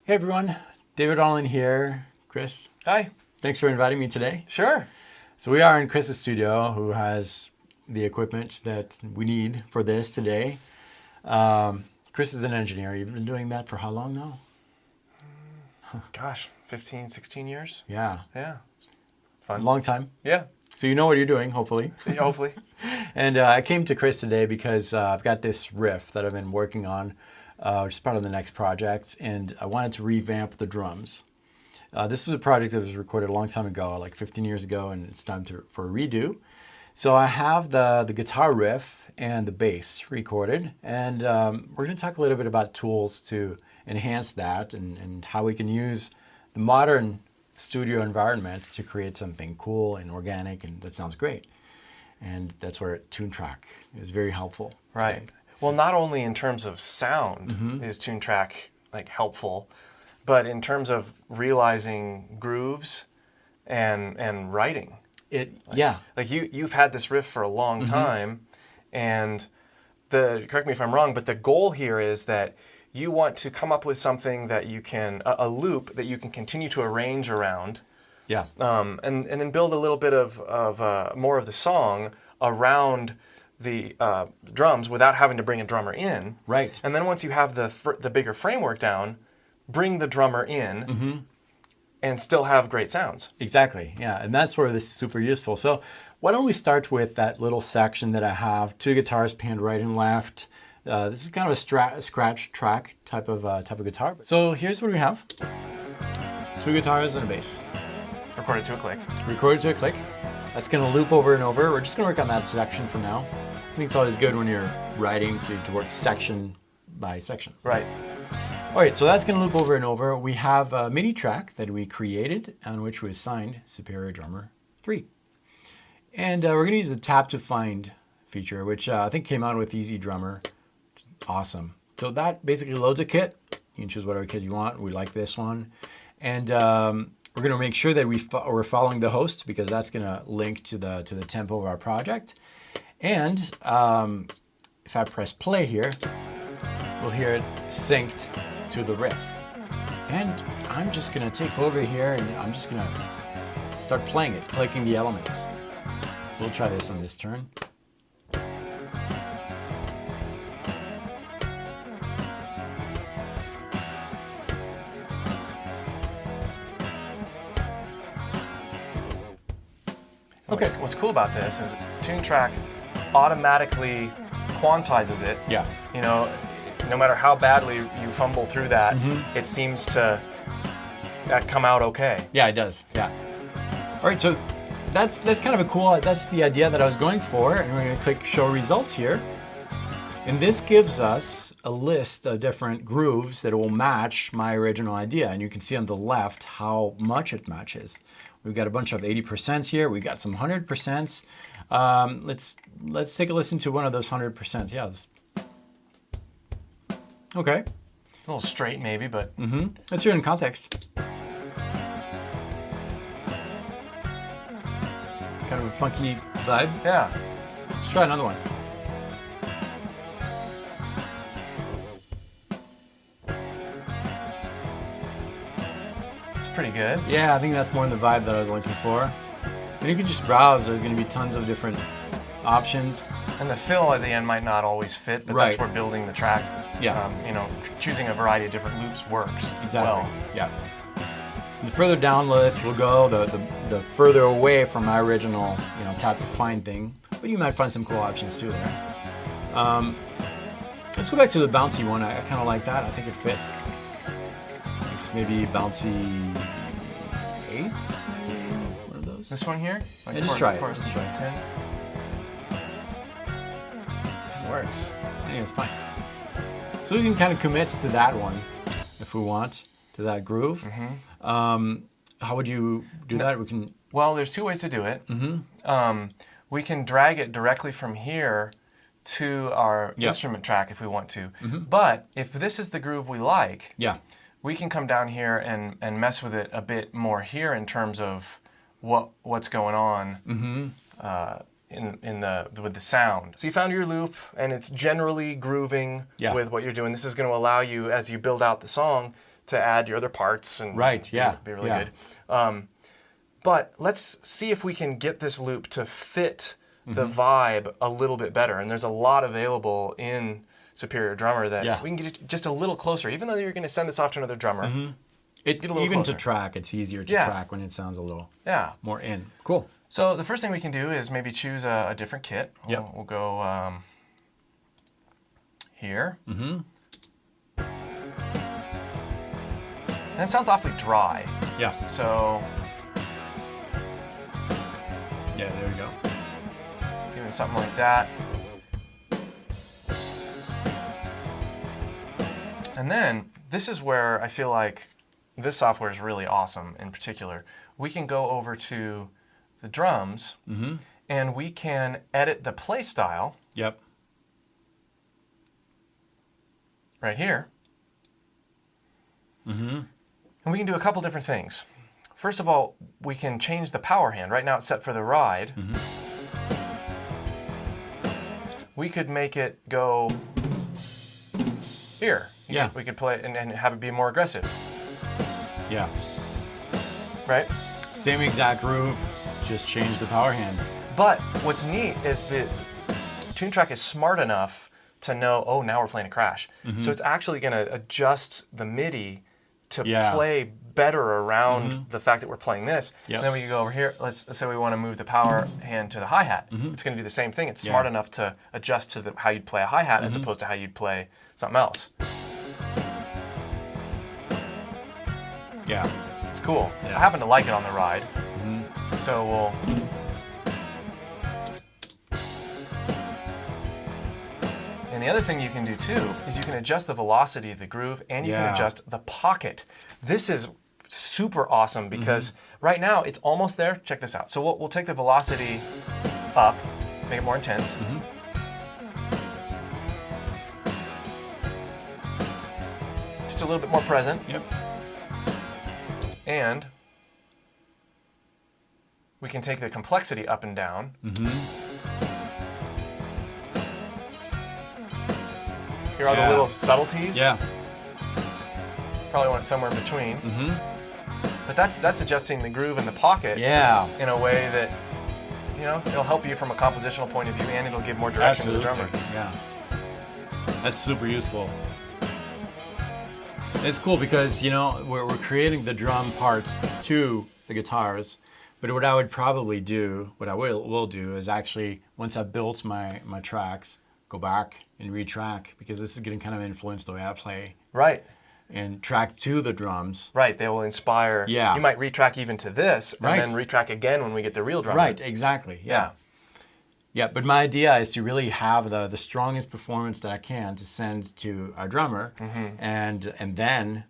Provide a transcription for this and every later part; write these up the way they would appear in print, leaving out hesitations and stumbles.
Hey everyone, David Allen here. Chris, Hi. thanks for inviting me today. Sure. So we are in Chris's studio, who has the equipment that we need for this today. Chris is an engineer. You've been doing that for how long now? Gosh, 15, 16 years? Yeah, Yeah. a Fun. long time. Yeah. So you know what you're doing, hopefully. Yeah, hopefully. And I came to Chris today because I've got this riff that I've been working on, which is part of the next project, and I wanted to revamp the drums. This is a project that was recorded a long time ago, like 15 years ago, and it's time for a redo. So I have the guitar riff and the bass recorded, and we're going to talk a little bit about tools to enhance that and how we can use the modern studio environment to create something cool and organic, and that sounds great. And that's where Toontrack is very helpful. Right. Well, not only in terms of sound is Toontrack like helpful, but in terms of realizing grooves and writing. Like you've had this riff for a long time, and correct me if I'm wrong, but the goal here is that you want to come up with something that you can a loop that you can continue to arrange around. Yeah. And then build a little bit of more of the song around the drums without having to bring a drummer in. Right. And then once you have the bigger framework down, bring the drummer in and still have great sounds. Exactly. Yeah. And that's where this is super useful. So why don't we start with that little section that I have, two guitars panned right and left. This is kind of a scratch track type of guitar. So here's what we have. Two guitars and a bass. Recorded to a click. Recorded to a click. That's going to loop over and over. We're just going to work on that section for now. I think it's always good when you're writing to work section by section. Right. All right, so that's going to loop over and over. We have a MIDI track that we created on which we assigned Superior Drummer 3. And we're going to use the tap to find feature, which I think came out with Easy Drummer. Awesome. So that basically loads a kit. You can choose whatever kit you want. We like this one. And we're going to make sure that we're following the host, because that's going to link to the tempo of our project. And if I press play here, we'll hear it synced to the riff. And I'm just going to take over here and I'm just going to start playing it, clicking the elements. So we'll try this on this turn. Okay. What's cool about this is Toontrack automatically quantizes it. Yeah. You know, no matter how badly you fumble through that, it seems to come out okay. Yeah, it does. Yeah. All right, so that's kind of a cool. That's the idea that I was going for, and we're going to click Show Results here, and this gives us a list of different grooves that will match my original idea, and you can see on the left how much it matches. We've got a bunch of 80% here. We've got some 100%. Let's take a listen to one of those 100%. Yeah. Okay. A little straight maybe, but... Let's hear it in context. Kind of a funky vibe. Yeah. Let's try another one. It's pretty good. Yeah, I think that's more in the vibe that I was looking for. And you can just browse. There's going to be tons of different options. And the fill at the end might not always fit, but Right. that's where building the track, Yeah. choosing a variety of different loops works Exactly. well. Yeah. The further down the list we'll go, the further away from my original, tap to find thing. But you might find some cool options too there. Let's go back to the bouncy one. I kind of like that. I think it fit. Maybe bouncy 8s, maybe one of those. This one here? Yeah, just try it. chorus Just try it. 10. It works. I think it's fine. So we can kind of commit to that one if we want, to that groove. How would you do that? We can. Well, there's two ways to do it. We can drag it directly from here to our instrument track if we want to. But if this is the groove we like, Yeah. we can come down here and mess with it a bit more here in terms of what's going on with the sound. So you found your loop, and it's generally grooving with what you're doing. This is going to allow you, as you build out the song, to add your other parts and be really good. But let's see if we can get this loop to fit the vibe a little bit better. And there's a lot available in Superior Drummer that we can get it just a little closer, even though you're going to send this off to another drummer. Even closer. To track, it's easier to track when it sounds a little more in. Cool. So the first thing we can do is maybe choose a different kit. We'll go here. And it sounds awfully dry. Yeah. So there we go. Even something like that. And then this is where I feel like this software is really awesome in particular. We can go over to the drums and we can edit the play style. Yep. Right here. And we can do a couple different things. First of all, we can change the power hand. Right now it's set for the ride. We could make it go here. We could play it and have it be more aggressive. Yeah. Right? Same exact groove, just change the power hand. But what's neat is that Toontrack is smart enough to know, oh, now we're playing a crash. So it's actually going to adjust the MIDI to play better around the fact that we're playing this. And then we can go over here. Let's say we want to move the power hand to the hi-hat. It's going to do the same thing. It's smart enough to adjust to how you'd play a hi-hat as opposed to how you'd play something else. Yeah. It's cool. I happen to like it on the ride. So we'll... And the other thing you can do too is you can adjust the velocity of the groove and you can adjust the pocket. This is super awesome because right now it's almost there. Check this out. So we'll take the velocity up, make it more intense. Just a little bit more present. Yep. And we can take the complexity up and down. Here are the little subtleties. Yeah. Probably want it somewhere in between. But that's adjusting the groove and the pocket in a way that, you know, it'll help you from a compositional point of view and it'll give more direction to the drummer. Yeah. That's super useful. It's cool because, you know, we're creating the drum parts to the guitars, but what I would probably do, what I will do is actually, once I've built my tracks, go back and retrack, because this is getting kind of influenced the way I play. Right. And track to the drums. Right, they will inspire. Yeah. You might retrack even to this, and then retrack again when we get the real drummer. Right, exactly, yeah. Yeah, but my idea is to really have the strongest performance that I can to send to our drummer, and then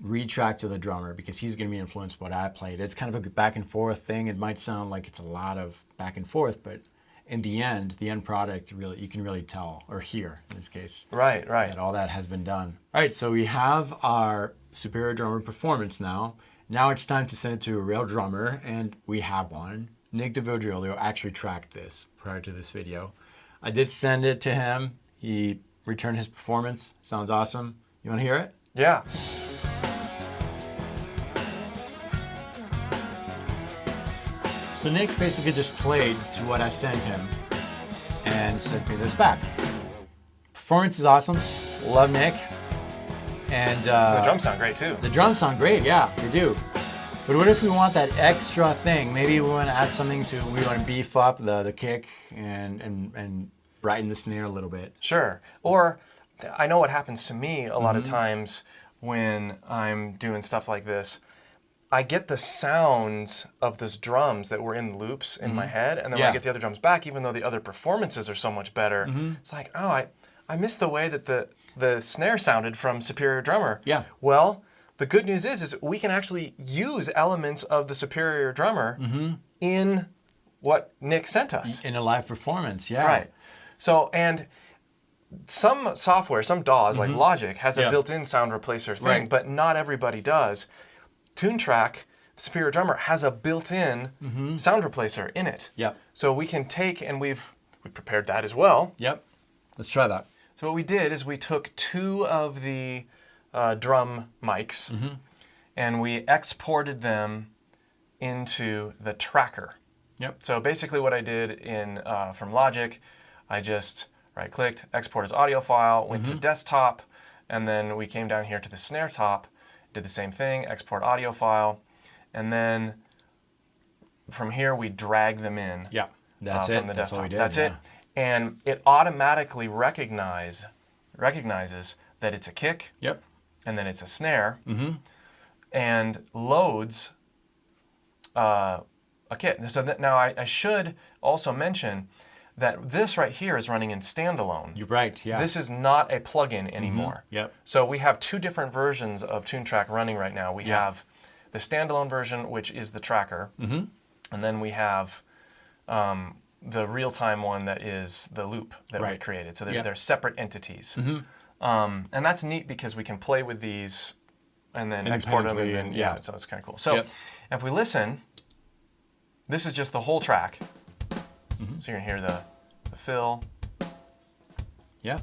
retrack to the drummer, because he's going to be influenced by what I played. It's kind of a back and forth thing. It might sound like it's a lot of back and forth, but in the end product, really, you can really tell, or hear in this case, right, that all that has been done. All right, so we have our Superior Drummer performance now. Now it's time to send it to a real drummer, and we have one. Nick DeVodrilio actually tracked this prior to this video. I did send it to him. He returned his performance. Sounds awesome. You want to hear it? Yeah. So Nick basically just played to what I sent him and sent me this back. Performance is awesome. Love Nick. And the drums sound great too. The drums sound great, yeah, they do. But what if we want that extra thing? Maybe we want to add something we want to beef up the kick and brighten the snare a little bit. Sure. Or I know what happens to me a lot of times when I'm doing stuff like this. I get the sounds of those drums that were in the loops in my head, and then when I get the other drums back, even though the other performances are so much better, it's like, oh, I miss the way that the snare sounded from Superior Drummer. Yeah. Well, the good news is we can actually use elements of the Superior Drummer in what Nick sent us. In a live performance, yeah. Right. So, and some software, some DAWs, like Logic, has a built-in sound replacer thing, but not everybody does. Toontrack Superior Drummer has a built-in sound replacer in it. Yep. So we can take, and we've prepared that as well. Yep. Let's try that. So what we did is we took two of the drum mics, and we exported them into the tracker. Yep. So basically what I did in from Logic, I just right-clicked, export as audio file, went to desktop, and then we came down here to the snare top, did the same thing, export audio file, and then from here we drag them in. Yeah, that's From the That's desktop. all we did. That's it. And it automatically recognizes that it's a kick, Yep. and then it's a snare, and loads a kit. So that now I should also mention that this right here is running in standalone. You're right, yeah. This is not a plugin anymore. Yep. So we have two different versions of Toontrack running right now. We have the standalone version, which is the tracker, and then we have the real-time one that is the loop that we created. So they're separate entities. And that's neat because we can play with these and then export them. And then, so it's kind of cool. So if we listen, this is just the whole track. So you're going to hear the fill. Yeah.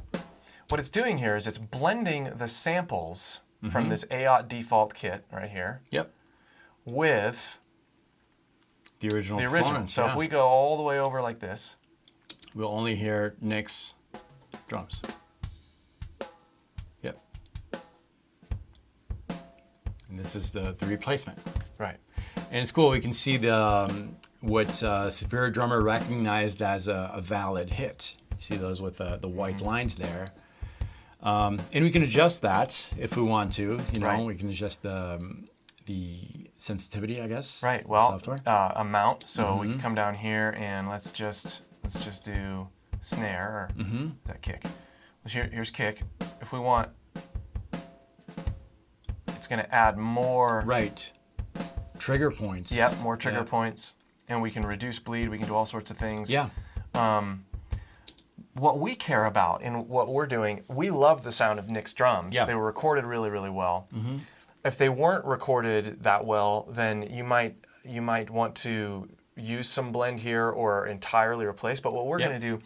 What it's doing here is it's blending the samples from this AOT default kit right here with the original. So if we go all the way over like this, we'll only hear Nick's drums. Yep. And this is the replacement. Right. And it's cool. We can see the what Superior Drummer recognized as a valid hit. You see those with the white lines there. And we can adjust that if we want to. You know, we can adjust the sensitivity, I guess. Right. Well, software. Amount. So we can come down here and let's just do snare or that kick. Here's kick. If we want, it's going to add more. Right. Trigger points. Yep. More trigger points, and we can reduce bleed. We can do all sorts of things. Yeah. What we care about and what we're doing, we love the sound of Nick's drums. Yeah. They were recorded really, really well. If they weren't recorded that well, then you might want to use some blend here or entirely replace. But what we're going to do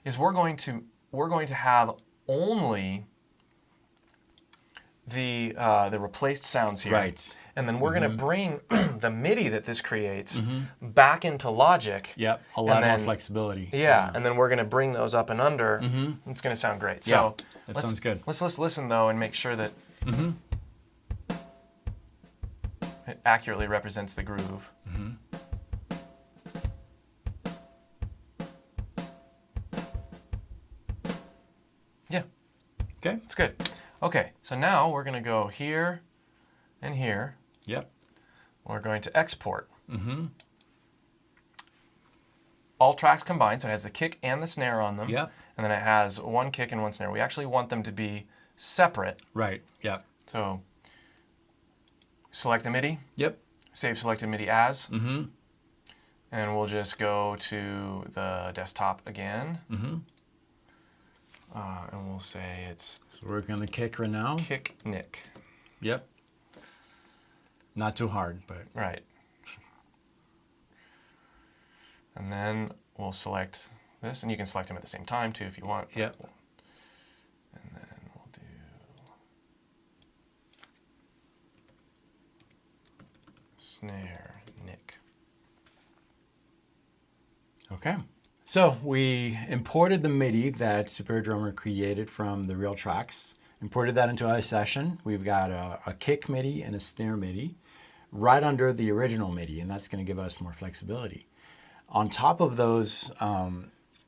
is we're going to have only the replaced sounds here. Right. And then we're going to bring the MIDI that this creates back into Logic. Yep, a lot more flexibility. Yeah, and then we're going to bring those up and under. It's going to sound great. Yeah, So that sounds good. Let's listen though and make sure that it accurately represents the groove. Yeah. Okay. It's good. Okay, so now we're going to go here and here. Yep. We're going to export. All tracks combined, so it has the kick and the snare on them. Yep. And then it has one kick and one snare. We actually want them to be separate. Right. Yep. So select the MIDI. Yep. Save selected MIDI as. And we'll just go to the desktop again. And we'll say it's... So we're working on the kick right now. Kick Nick. Yep. Not too hard, but... Right. And then we'll select this, and you can select them at the same time too if you want. Yep. And then we'll do snare Nick. Okay. So we imported the MIDI that Superior Drummer created from the real tracks, imported that into our session. We've got a kick MIDI and a snare MIDI right under the original MIDI, and that's going to give us more flexibility. On top of those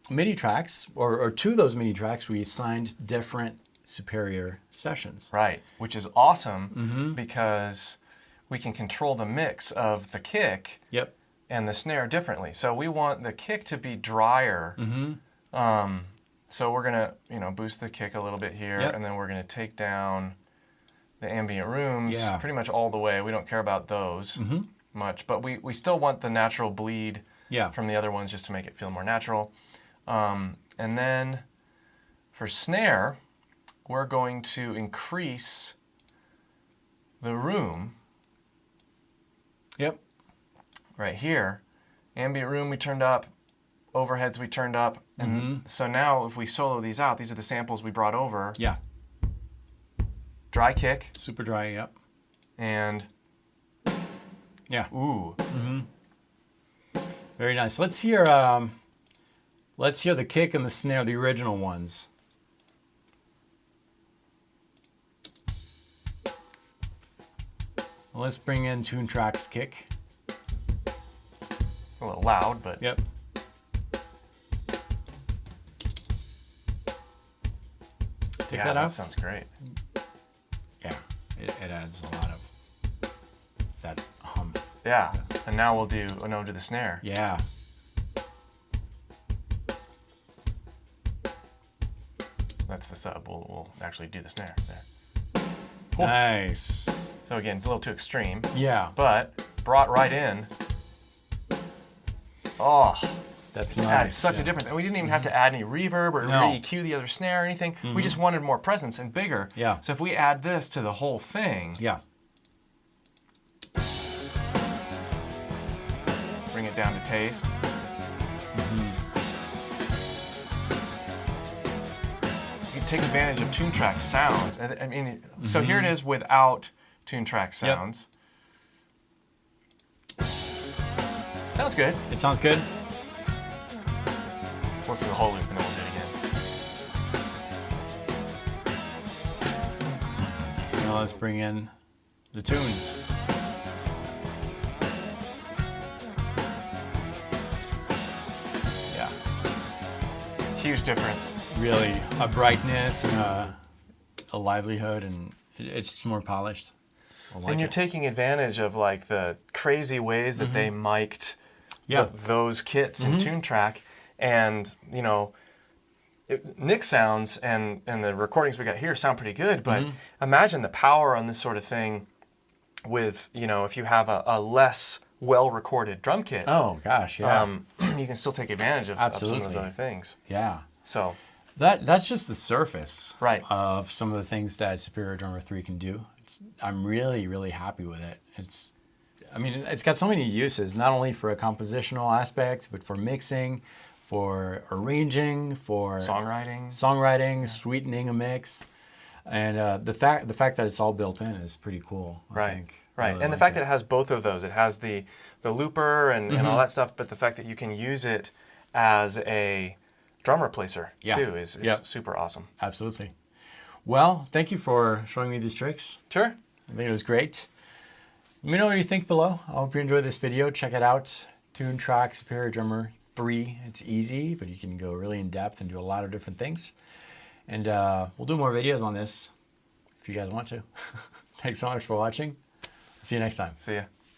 MIDI tracks, or to those MIDI tracks, we assigned different Superior sessions. Right, which is awesome because we can control the mix of the kick and the snare differently. So we want the kick to be drier. So we're gonna, boost the kick a little bit here, and then we're gonna take down the ambient rooms pretty much all the way. We don't care about those much, but we still want the natural bleed from the other ones just to make it feel more natural. And then for snare, we're going to increase the room. Right here. Ambient room we turned up, overheads we turned up, and so now if we solo these out, these are the samples we brought over. dry kick. Super dry, yep. And yeah. Ooh. Very nice. Let's hear the kick and the snare, the original ones. Let's bring in Toontrack's kick. A little loud, but yep. Take that out. That sounds great. Yeah, it adds a lot of that hum. Yeah, and now we'll do an ode to the snare. Yeah. That's the sub. We'll actually do the snare there. Cool. Nice. So again, a little too extreme. Yeah. But brought right in. Oh, that's nice. nice. Such a difference. And we didn't even have to add any reverb or re-EQ the other snare or anything. We just wanted more presence and bigger. Yeah. So if we add this to the whole thing. Yeah. Bring it down to taste. You can take advantage of Toontrack sounds. I mean, so here it is without Toontrack sounds. Yep. Sounds good. It sounds good. Let's do the whole loop and then we'll do it again. Now let's bring in the tunes. Yeah. Huge difference. Really, a brightness and a livelihood, and it's just more polished. And you're taking advantage of like the crazy ways that they mic'd those kits in Toontrack, and you know, Nick's sounds and the recordings we got here sound pretty good, but imagine the power on this sort of thing with, you know, if you have a less well-recorded drum kit. Oh gosh, yeah. You can still take advantage of some of those other things. Yeah. So that's just the surface of some of the things that Superior Drummer 3 can do. I'm really, really happy with it. It's got so many uses, not only for a compositional aspect, but for mixing, for arranging, for songwriting, sweetening a mix, and the fact that it's all built in is pretty cool. I think. Right, and the fact that it has both of those, it has the looper and all that stuff, but the fact that you can use it as a drum replacer too is super awesome. Absolutely. Well, thank you for showing me these tricks. Sure. I think it was great. Let me know what you think below. I hope you enjoyed this video. Check it out. Toontrack Superior Drummer 3. It's easy, but you can go really in depth and do a lot of different things. And we'll do more videos on this if you guys want to. Thanks so much for watching. See you next time. See ya.